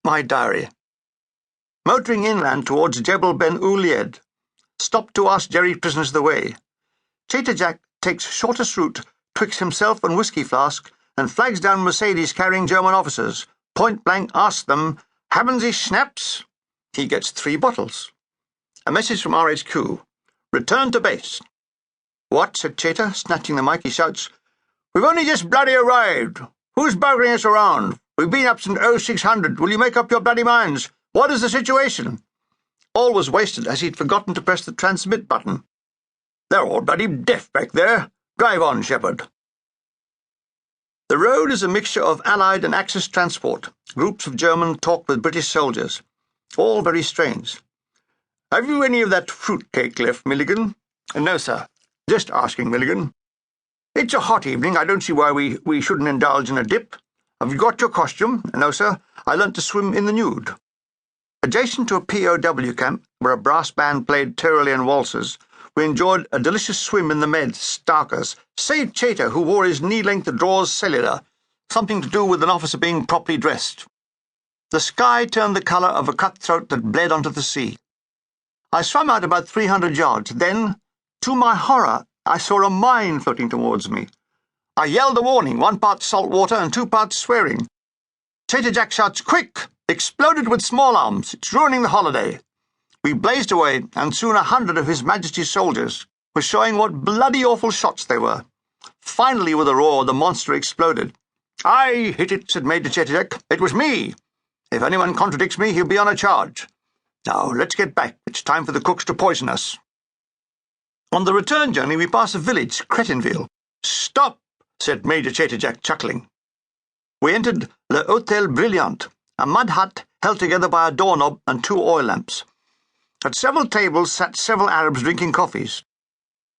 My diary. Motoring inland towards Jebel Ben Ulied. Stopped to ask Jerry prisoners the way. Chater Jack takes shortest route twixt himself and whiskey flask and flags down Mercedes carrying German officers. Point blank asks them, "Haben Sie Schnaps?" He gets 3 bottles. A message from RHQ. Return to base. "What?" said Chater, snatching the mic. He shouts, "We've only just bloody arrived. Who's buggering us around? We've been up since 0600. Will you make up your bloody minds? What is the situation?" All was wasted as he'd forgotten to press the transmit button. "They're all bloody deaf back there. Drive on, Shepherd." The road is a mixture of Allied and Axis transport. Groups of German talk with British soldiers. All very strange. "Have you any of that fruitcake left, Milligan?" "No, sir." "Just asking, Milligan." "It's a hot evening. I don't see why we shouldn't indulge in a dip. Have you got your costume?" "No, sir. I learnt to swim in the nude." Adjacent to a POW camp, where a brass band played Tyrolean waltzes, we enjoyed a delicious swim in the Med, Starkers, save Chater, who wore his knee-length drawers cellular, something to do with an officer being properly dressed. The sky turned the colour of a cutthroat that bled onto the sea. I swam out about 300 yards. Then, to my horror, I saw a mine floating towards me. I yelled a warning, 1 part salt water and 2 parts swearing. Chater Jack shouts, "Quick! Exploded with small arms. It's ruining the holiday." We blazed away, and soon 100 of His Majesty's soldiers were showing what bloody awful shots they were. Finally, with a roar, the monster exploded. "I hit it," said Major Chater Jack. "It was me. If anyone contradicts me, he'll be on a charge. Now, let's get back. It's time for the cooks to poison us." On the return journey, we passed a village, Cretinville. "Stop," said Major Chater Jack, chuckling. We entered Le Hôtel Brilliant, a mud hut held together by a doorknob and 2 oil lamps. At several tables sat several Arabs drinking coffees.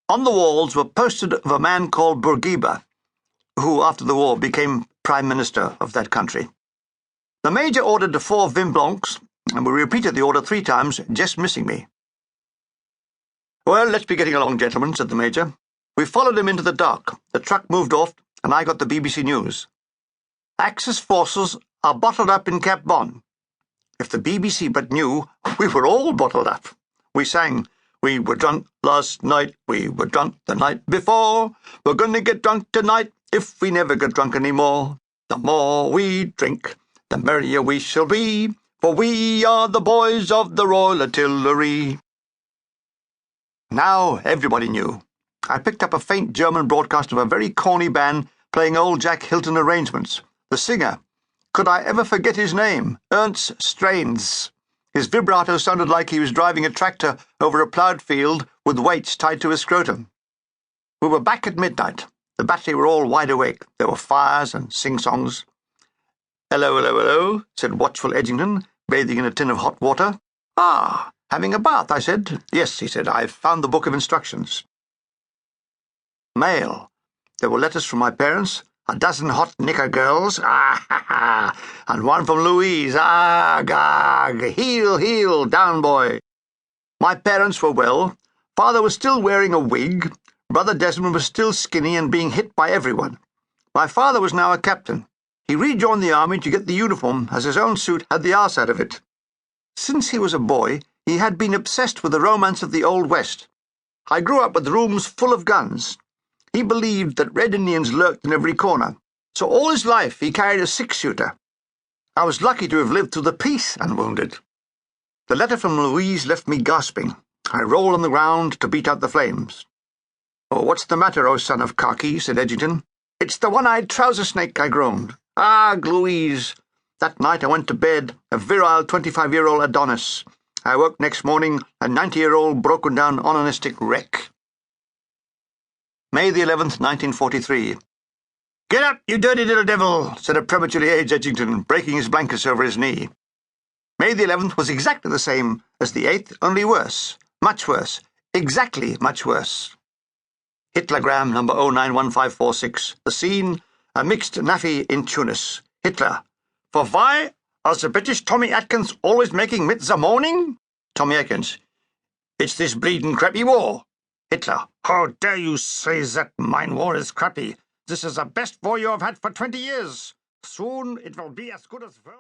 On the walls were posters of a man called Bourguiba, who, after the war, became Prime Minister of that country. The Major ordered 4 vin blancs, and we repeated the order 3 times, just missing me. "Well, let's be getting along, gentlemen," said the Major. We followed him into the dark. The truck moved off, and I got the BBC News. "Axis forces are bottled up in Cap Bon." If the BBC but knew, we were all bottled up. We sang, "We were drunk last night, we were drunk the night before. We're gonna get drunk tonight if we never get drunk any more. The more we drink, the merrier we shall be, for we are the boys of the Royal Artillery." Now everybody knew. I picked up a faint German broadcast of a very corny band playing old Jack Hilton arrangements. The singer, could I ever forget his name? Ernst Strains. His vibrato sounded like he was driving a tractor over a ploughed field with weights tied to his scrotum. We were back at midnight. The battery were all wide awake. There were fires and sing-songs. "Hello, hello, hello," said watchful Edgington, bathing in a tin of hot water. "Ah, having a bath," I said. "Yes," he said, "I've found the book of instructions." Mail. There were letters from my parents, a dozen hot knicker girls, and one from Louise, gag, heel, heel, down boy. My parents were well. Father was still wearing a wig. Brother Desmond was still skinny and being hit by everyone. My father was now a captain. He rejoined the army to get the uniform, as his own suit had the arse out of it. Since he was a boy, he had been obsessed with the romance of the Old West. I grew up with rooms full of guns. He believed that Red Indians lurked in every corner, so all his life he carried a 6-shooter. I was lucky to have lived through the peace unwounded. The letter from Louise left me gasping. I rolled on the ground to beat out the flames. "Oh, what's the matter, oh son of khaki?" said Edgington. "It's the one-eyed trouser snake," I groaned. Louise. That night I went to bed, a virile 25-year-old Adonis. I woke next morning, a 90-year-old broken-down onanistic wreck. May the 11th, 1943. "Get up, you dirty little devil," said a prematurely aged Edgington, breaking his blankets over his knee. May the 11th was exactly the same as the 8th, only worse. Much worse. Exactly much worse. Hitlergram number 091546. The scene, a mixed naffy in Tunis. Hitler. "For why are the British Tommy Atkins always making mit the morning?" Tommy Atkins. "It's this bleeding crappy war." Hitler. "How dare you say that mine war is crappy? This is the best war you have had for 20 years. Soon it will be as good as world."